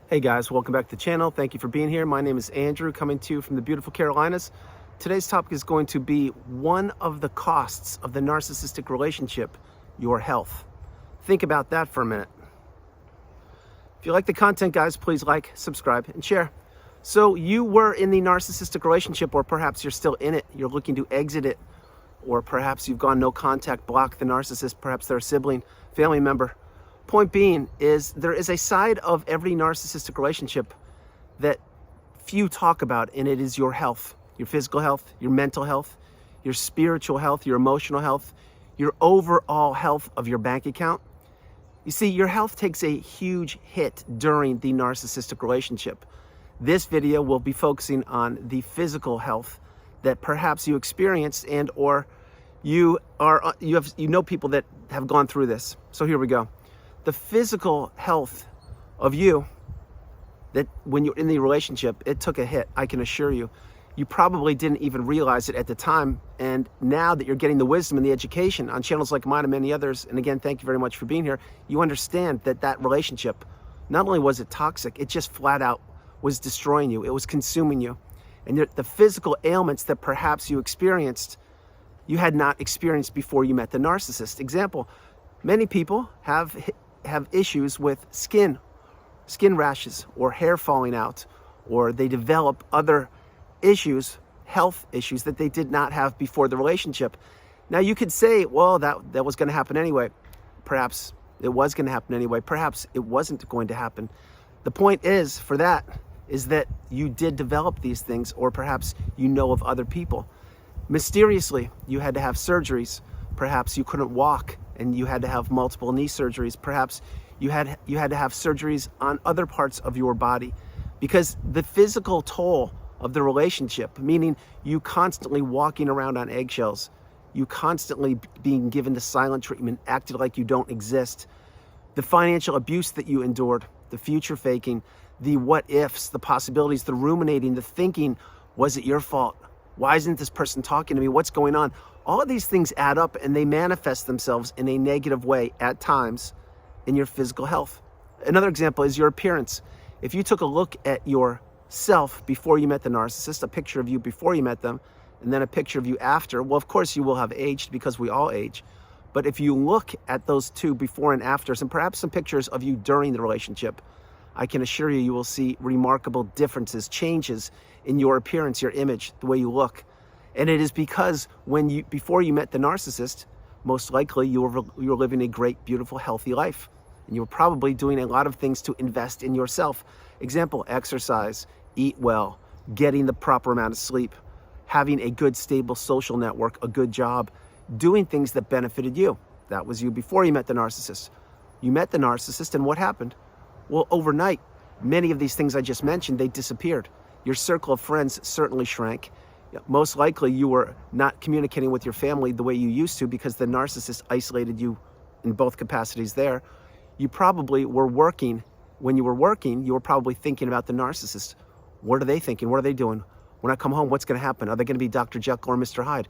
Hey guys, welcome back to the channel. Thank you for being here. My name is Andrew, coming to you from the beautiful Carolinas. Today's topic is going to be one of the costs of the narcissistic relationship, your health. Think about that for a minute. If you like the content, guys, please like, subscribe, and share. So you were in the narcissistic relationship, or perhaps you're still in it. You're looking to exit it, or perhaps you've gone no contact, blocked the narcissist. Perhaps they're a sibling, family member. Point being is there is a side of every narcissistic relationship that few talk about, and it is your health, your physical health, your mental health, your spiritual health, your emotional health, your overall health of your bank account. You see, your health takes a huge hit during the narcissistic relationship. This video will be focusing on the physical health that perhaps you experienced and or you know people that have gone through this. So here we go. The physical health of you, that when you're in the relationship, it took a hit, I can assure you. You probably didn't even realize it at the time. And now that you're getting the wisdom and the education on channels like mine and many others, and again, thank you very much for being here, you understand that that relationship, not only was it toxic, it just flat out was destroying you. It was consuming you. And the physical ailments that perhaps you experienced, you had not experienced before you met the narcissist. Example, many people have issues with skin rashes or hair falling out, or they develop other issues, health issues that they did not have before the relationship. Now you could say, well, that was going to happen anyway. Perhaps it was going to happen anyway. Perhaps it wasn't going to happen. The point is, for that, is that you did develop these things, or perhaps you know of other people. Mysteriously, you had to have surgeries. Perhaps you couldn't walk and you had to have multiple knee surgeries. Perhaps you had to have surgeries on other parts of your body, because the physical toll of the relationship, meaning you constantly walking around on eggshells, you constantly being given the silent treatment, acted like you don't exist, the financial abuse that you endured, the future faking, the what ifs, the possibilities, the ruminating, the thinking, was it your fault? Why isn't this person talking to me? What's going on? All of these things add up, and they manifest themselves in a negative way at times in your physical health. Another example is your appearance. If you took a look at yourself before you met the narcissist, a picture of you before you met them, and then a picture of you after, well, of course you will have aged, because we all age. But if you look at those two before and afters, and perhaps some pictures of you during the relationship, I can assure you, you will see remarkable differences, changes in your appearance, your image, the way you look. And it is because before you met the narcissist, most likely you were living a great, beautiful, healthy life. And you were probably doing a lot of things to invest in yourself. Example, exercise, eat well, getting the proper amount of sleep, having a good, stable social network, a good job, doing things that benefited you. That was you before you met the narcissist. You met the narcissist, and what happened? Well, overnight, many of these things I just mentioned, they disappeared. Your circle of friends certainly shrank. Most likely you were not communicating with your family the way you used to, because the narcissist isolated you in both capacities there. You probably were working. When you were working, you were probably thinking about the narcissist. What are they thinking? What are they doing? When I come home, what's going to happen? Are they going to be Dr. Jekyll or Mr. Hyde?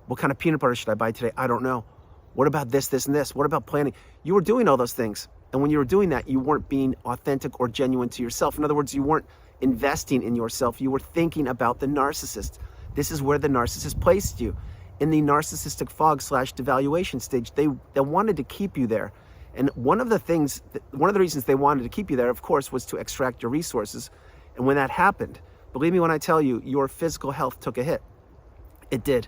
What kind of peanut butter should I buy today? I don't know. What about this, this, and this? What about planning? You were doing all those things. And when you were doing that, you weren't being authentic or genuine to yourself. In other words, you weren't investing in yourself. You were thinking about the narcissist. This is where the narcissist placed you, in the narcissistic fog / devaluation stage. They wanted to keep you there. And one of the reasons they wanted to keep you there, of course, was to extract your resources. And when that happened, believe me when I tell you, your physical health took a hit. It did.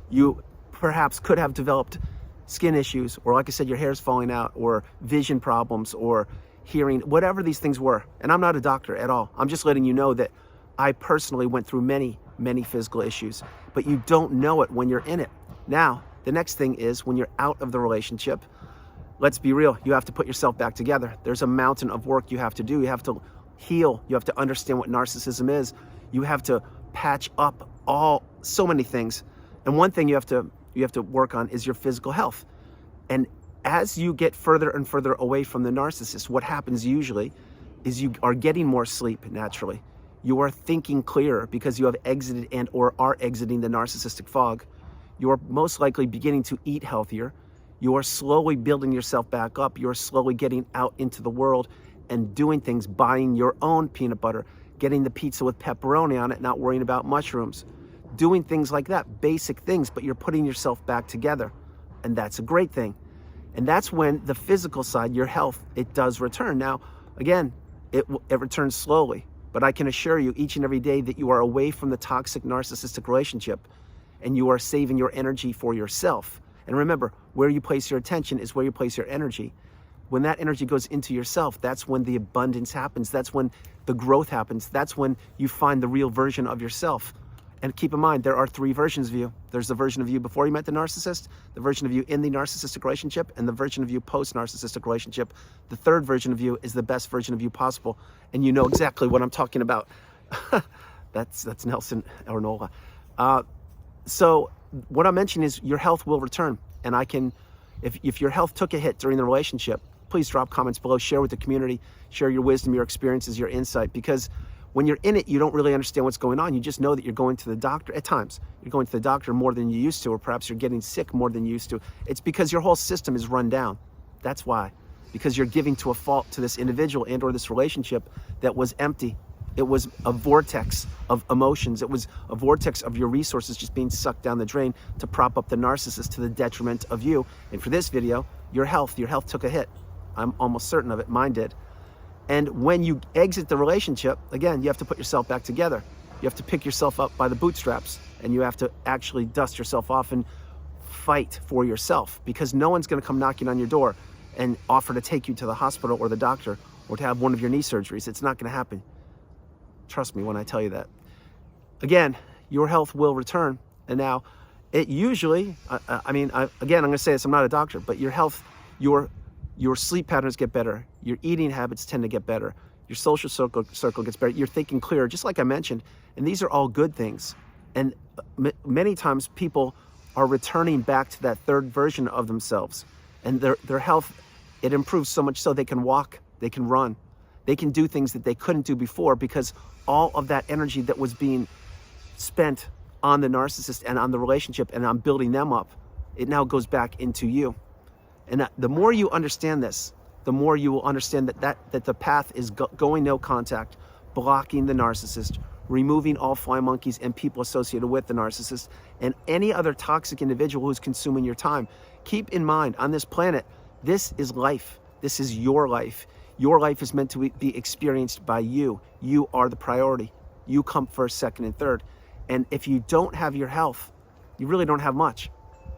You perhaps could have developed skin issues, or like I said, your hair's falling out, or vision problems, or hearing, whatever these things were. And I'm not a doctor at all. I'm just letting you know that I personally went through many physical issues, but you don't know it when you're in it. Now, the next thing is, when you're out of the relationship, let's be real, you have to put yourself back together. There's a mountain of work you have to do. You have to heal. You have to understand what narcissism is. You have to patch up so many things. And one thing you have to work on is your physical health. And as you get further and further away from the narcissist, what happens usually is you are getting more sleep naturally. You are thinking clearer because you have exited and or are exiting the narcissistic fog. You are most likely beginning to eat healthier. You are slowly building yourself back up. You are slowly getting out into the world and doing things, buying your own peanut butter, getting the pizza with pepperoni on it, not worrying about mushrooms, doing things like that, basic things, but you're putting yourself back together. And that's a great thing. And that's when the physical side, your health, it does return. Now, again, it returns slowly, but I can assure you each and every day that you are away from the toxic narcissistic relationship and you are saving your energy for yourself. And remember, where you place your attention is where you place your energy. When that energy goes into yourself, that's when the abundance happens. That's when the growth happens. That's when you find the real version of yourself. And keep in mind, there are 3 versions of you. There's the version of you before you met the narcissist, the version of you in the narcissistic relationship, and the version of you post-narcissistic relationship. The 3rd version of you is the best version of you possible. And you know exactly what I'm talking about. That's Nelson Arnola. So what I mentioned is your health will return. And I can, if your health took a hit during the relationship, please drop comments below, share with the community, share your wisdom, your experiences, your insight, because when you're in it, you don't really understand what's going on. You just know that you're going to the doctor. At times, you're going to the doctor more than you used to, or perhaps you're getting sick more than you used to. It's because your whole system is run down. That's why. Because you're giving to a fault to this individual and or this relationship that was empty. It was a vortex of emotions. It was a vortex of your resources just being sucked down the drain to prop up the narcissist to the detriment of you. And for this video, your health took a hit. I'm almost certain of it. Mine did. And when you exit the relationship, again, you have to put yourself back together. You have to pick yourself up by the bootstraps, and you have to actually dust yourself off and fight for yourself, because no one's going to come knocking on your door and offer to take you to the hospital or the doctor or to have one of your knee surgeries. It's not going to happen. Trust me when I tell you that. Again, your health will return. And now it usually, again, I'm going to say this, I'm not a doctor, but your health, your sleep patterns get better. Your eating habits tend to get better. Your social circle gets better. You're thinking clearer, just like I mentioned. And these are all good things. And many times people are returning back to that 3rd version of themselves. And their health, it improves so much so they can walk, they can run, they can do things that they couldn't do before, because all of that energy that was being spent on the narcissist and on the relationship and on building them up, it now goes back into you. And the more you understand this, the more you will understand that the path is going no contact, blocking the narcissist, removing all fly monkeys and people associated with the narcissist, and any other toxic individual who's consuming your time. Keep in mind, on this planet, this is life. This is your life. Your life is meant to be experienced by you. You are the priority. You come first, second, and third. And if you don't have your health, you really don't have much.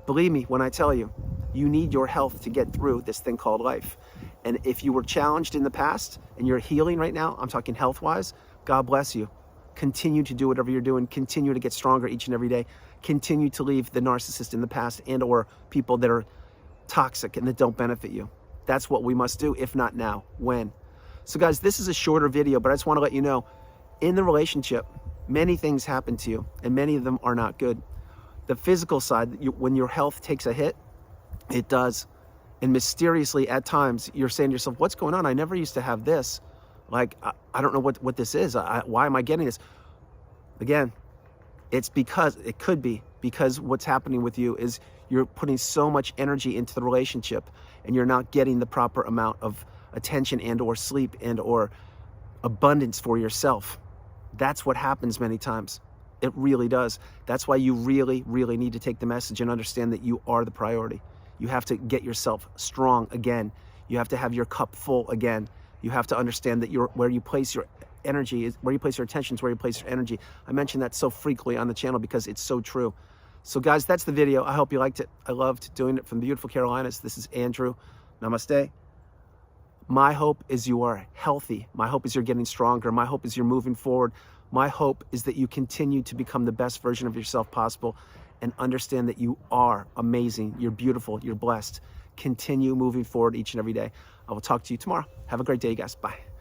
Believe me when I tell you, you need your health to get through this thing called life. And if you were challenged in the past and you're healing right now, I'm talking health-wise, God bless you. Continue to do whatever you're doing. Continue to get stronger each and every day. Continue to leave the narcissist in the past and or people that are toxic and that don't benefit you. That's what we must do, if not now, when? So guys, this is a shorter video, but I just want to let you know, in the relationship, many things happen to you, and many of them are not good. The physical side, when your health takes a hit, it does. And mysteriously, at times, you're saying to yourself, what's going on? I never used to have this. Like, I don't know what this is. Why am I getting this? Again, it's because, it could be because what's happening with you is you're putting so much energy into the relationship and you're not getting the proper amount of attention and or sleep and or abundance for yourself. That's what happens many times. It really does. That's why you really, really need to take the message and understand that you are the priority. You have to get yourself strong again. You have to have your cup full again. You have to understand that where you place your energy is where you place your attention is where you place your energy. I mention that so frequently on the channel because it's so true. So guys, that's the video. I hope you liked it. I loved doing it from the beautiful Carolinas. This is Andrew. Namaste. My hope is you are healthy. My hope is you're getting stronger. My hope is you're moving forward. My hope is that you continue to become the best version of yourself possible and understand that you are amazing. You're beautiful. You're blessed. Continue moving forward each and every day. I will talk to you tomorrow. Have a great day, you guys. Bye.